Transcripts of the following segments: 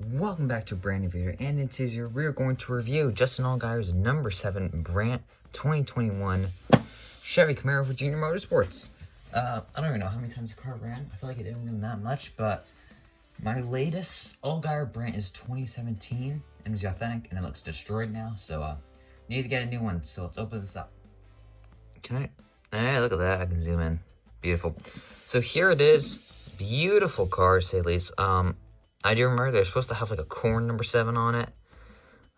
Welcome back to a brand new video, and in today's video, we're going to review Justin Allgaier's number 7 Brandt 2021 Chevy Camaro for Junior Motorsports. I don't even know how many times the car ran. I feel like it didn't run that much, but my latest Allgaier Brandt is 2017, and it's authentic, and it looks destroyed now, so need to get a new one. So let's open this up. Okay, hey, look at that. I can zoom in. Beautiful. So here it is. Beautiful car, to say the least. I do remember they're supposed to have like a corn number 7 on it,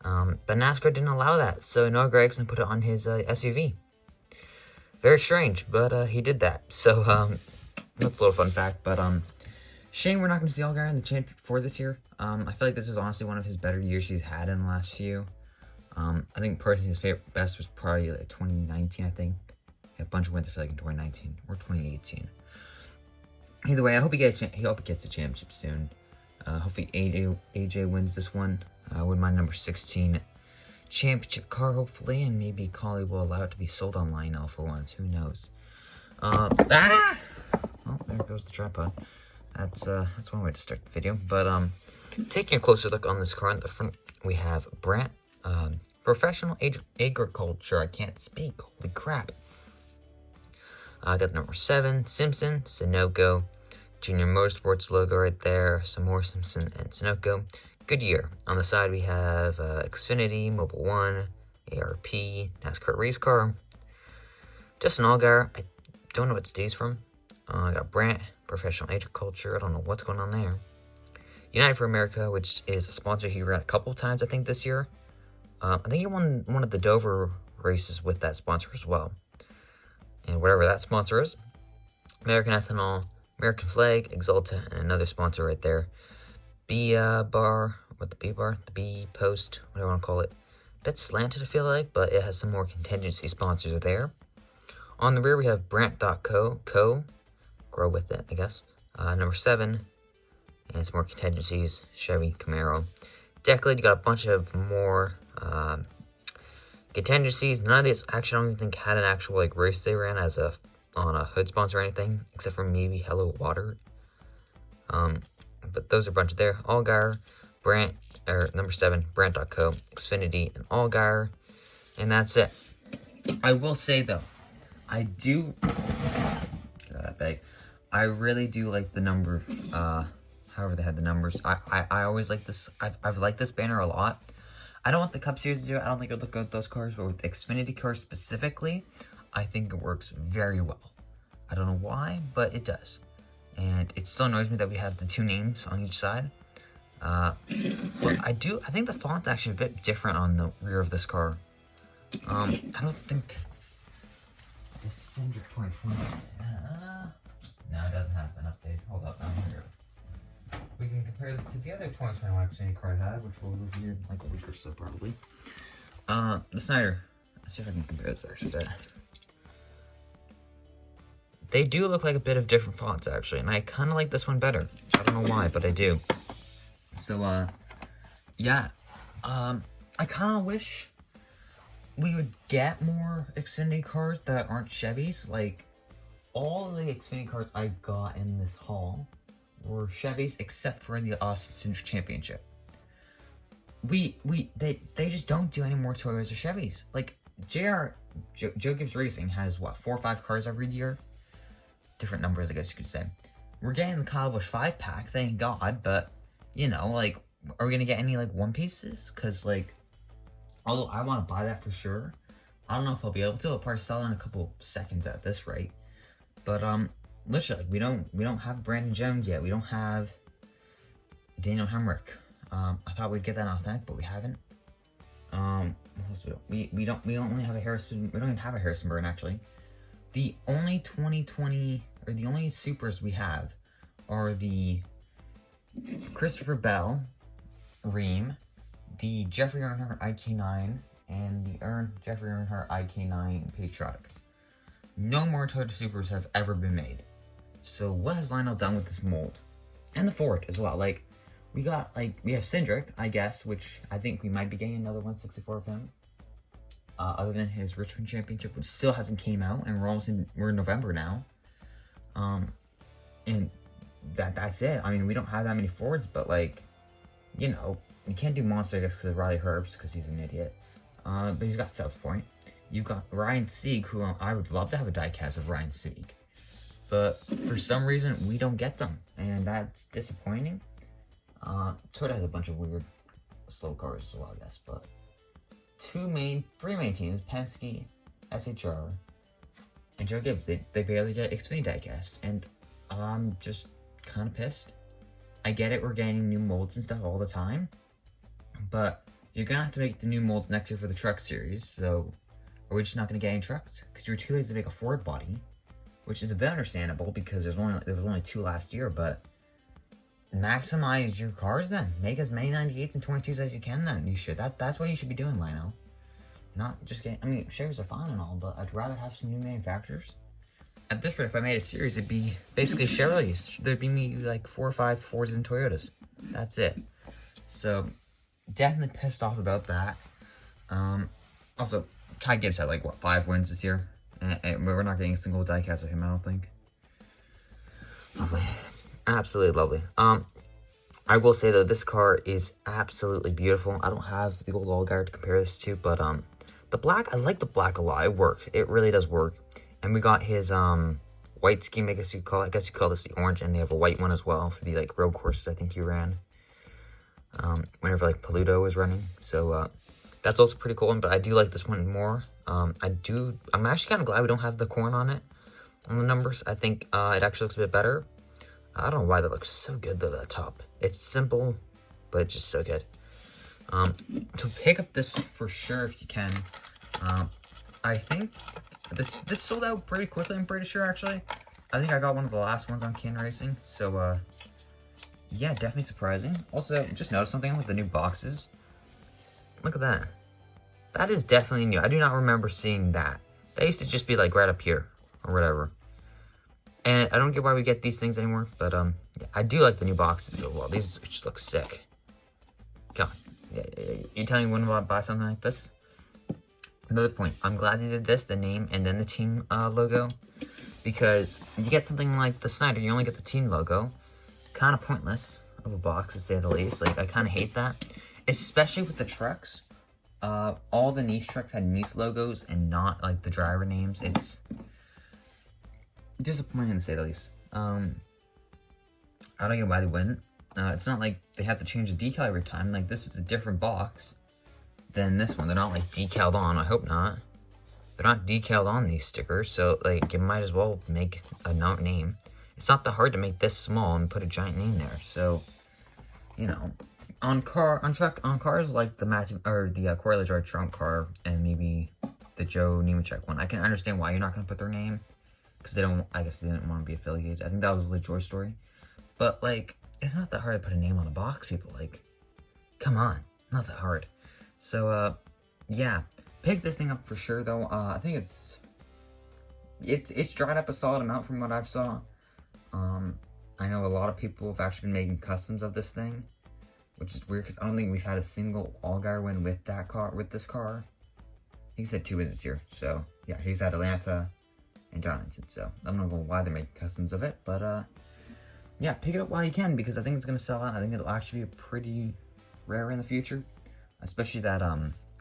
but NASCAR didn't allow that, so Noah Gragson put it on his SUV. Very strange, but he did that. So that's a little fun fact. But shame we're not going to see Allgaier in the championship for this year. I feel like this was honestly one of his better years he's had in the last few. I think personally his best was probably like 2019. I think he had a bunch of wins. I feel like in 2019 or 2018. Either way, I hope he gets a championship soon. Hopefully AJ wins this one. Win my number 16 championship car, hopefully, and maybe Collie will allow it to be sold online all for once. Who knows? Oh, there goes the tripod. That's one way to start the video. But taking a closer look on this car, in the front we have Brandt, professional agriculture. I can't speak. Holy crap! I got the number 7, Simpson, Sunoco. Junior Motorsports logo right there, some more Simpson and Sunoco. Goodyear. On the side we have Xfinity, Mobile One, ARP, NASCAR Race Car. Justin Allgaier, I don't know what state's from. I got Brandt, Professional Agriculture, I don't know what's going on there. United for America, which is a sponsor he ran a couple times I think this year. I think he won one of the Dover races with that sponsor as well. And whatever that sponsor is. American Ethanol, American Flag, Exalta, and another sponsor right there. B-Bar, what the B-Bar? The B-Post, whatever you want to call it. A bit slanted, I feel like, but it has some more contingency sponsors there. On the rear, we have Brandt.co, grow with it, I guess. Number 7, and some more contingencies, Chevy Camaro. Decklid, you got a bunch of more contingencies. None of these, actually, I don't even think had an actual like race they ran as on a hood sponsor or anything, except for maybe Hello Water. But those are a bunch there. Allgaier, Brandt, or number 7, Brandt.co, Xfinity, and Allgaier. And that's it. I will say, though, I do... Get out of that bag. I really do like the number, however they had the numbers. I always like this. I've liked this banner a lot. I don't want the Cup Series to do it. I don't think it would look good with those cars, but with Xfinity cars specifically, I think it works very well. I don't know why, but it does. And it still annoys me that we have the 2 names on each side. But I think the font's actually a bit different on the rear of this car. I don't think this Cindric 2020. No, it doesn't have an update. Hold up, here. We can compare this to the other 2021 Xfinity car I had, which we'll review in like a week or so probably. The Snyder. Let's see if I can compare this actually to. They do look like a bit of different fonts, actually, and I kind of like this one better. I don't know why, but I do. So, yeah. I kind of wish we would get more Xfinity cars that aren't Chevys. Like, all the Xfinity cars I got in this haul were Chevys, except for the Austin Championship. They just don't do any more Toyotas or Chevys. Like, Joe Gibbs Racing has, what, 4 or 5 cars every year? Different numbers, I guess you could say. We're getting the Kyle Busch 5-pack, thank God, but, you know, like, are we gonna get any, like, 1 pieces? Because, like, although I want to buy that for sure, I don't know if I'll be able to. I'll probably sell in a couple seconds at this rate. But, literally, we don't have Brandon Jones yet. We don't have Daniel Hemrick. I thought we'd get that authentic, but we haven't. We don't only have a Harrison. We don't even have a Harrison Burton, actually. The only 2020, or the only supers we have are the Christopher Bell Ream, the Jeffrey Earnhardt IK9, and the Jeffrey Earnhardt IK9 Patriotic. No more Toyota Supers have ever been made. So what has Lionel done with this mold? And the Ford as well. Like, we have Cindric, I guess, which I think we might be getting another 164 of him. Other than his Richmond Championship, which still hasn't came out, and we're in November now. And that's it. I mean, we don't have that many Fords, but like, you know, you can't do Monster, I guess, because of Riley Herbst, because he's an idiot. But he's got South Point. You've got Ryan Sieg, who I would love to have a diecast of Ryan Sieg. But for some reason, we don't get them. And that's disappointing. Toyota has a bunch of weird slow cars as well, I guess. But three main teams, Penske, SHR, and Joe Gibbs, they barely get Xfinity diecast. And I'm just kind of pissed. I get it, we're getting new molds and stuff all the time. But you're going to have to make the new molds next year for the truck series. So are we just not going to get any trucks? Because you're too lazy to make a Ford body. Which is a bit understandable because there was only 2 last year, but maximize your cars then. Make as many 98s and 22s as you can then. You should. That's what you should be doing, Lionel. Not just getting, I mean, Chevys are fine and all, but I'd rather have some new manufacturers. At this rate, if I made a series, it'd be basically Chevrolets. There'd be me like 4 or 5 Fords and Toyotas. That's it. So, definitely pissed off about that. Also, Ty Gibbs had like, what, 5 wins this year? And we're not getting a single diecast of him, I don't think. Lovely. Absolutely lovely. I will say, though, this car is absolutely beautiful. I don't have the old Allgaier to compare this to, but the black, I like the black a lot. It works. It really does work. And we got his white scheme, I guess you call it. I guess you call this the orange, and they have a white one as well for the like road courses I think you ran. Whenever like Paludo was running. So that's also pretty cool one, but I do like this one more. I'm actually kind of glad we don't have the corn on it, on the numbers. I think it actually looks a bit better. I don't know why that looks so good though, that top. It's simple, but it's just so good. To pick up this for sure if you can. I think this sold out pretty quickly, I'm pretty sure actually. I think I got one of the last ones on Kin Racing, so yeah, definitely surprising. Also, just noticed something with the new boxes. Look at that. That is definitely new. I do not remember seeing that. That used to just be like right up here or whatever. And I don't get why we get these things anymore, but yeah, I do like the new boxes as well. These just look sick. Come on. Yeah, you're telling me you wouldn't buy something like this? Another point. I'm glad they did this, the name and then the team logo. Because you get something like the Snyder, you only get the team logo. Kind of pointless of a box, to say the least. Like, I kind of hate that. Especially with the trucks. All the niche trucks had niche logos and not like the driver names. It's disappointing to say the least. I don't get why they wouldn't. It's not like they have to change the decal every time. Like, this is a different box than this one. They're not like decaled on. I hope not. They're not decaled on these stickers, so like you might as well make a name. It's not that hard to make this small and put a giant name there. So, you know. On cars like the Corey LaJoie trunk car and maybe the Joe Nemechek one, I can understand why you're not going to put their name. Because I guess they didn't want to be affiliated. I think that was LaJoie's story. But, like, it's not that hard to put a name on the box, people. Like, come on. Not that hard. So, yeah. Pick this thing up for sure, though. I think it's dried up a solid amount from what I've saw. I know a lot of people have actually been making customs of this thing. Which is weird because I don't think we've had a single Allgaier win with this car. He's had 2 wins this year. So, yeah, he's at Atlanta and Darlington. So, I don't know why they're making customs of it. But, yeah, pick it up while you can because I think it's going to sell out. I think it'll actually be pretty rare in the future. Especially that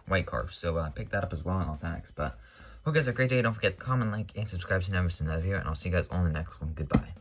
white car. So, pick that up as well and all thanks. But, hope you guys have a great day. Don't forget to comment, like, and subscribe so you never miss another video. And I'll see you guys on the next one. Goodbye.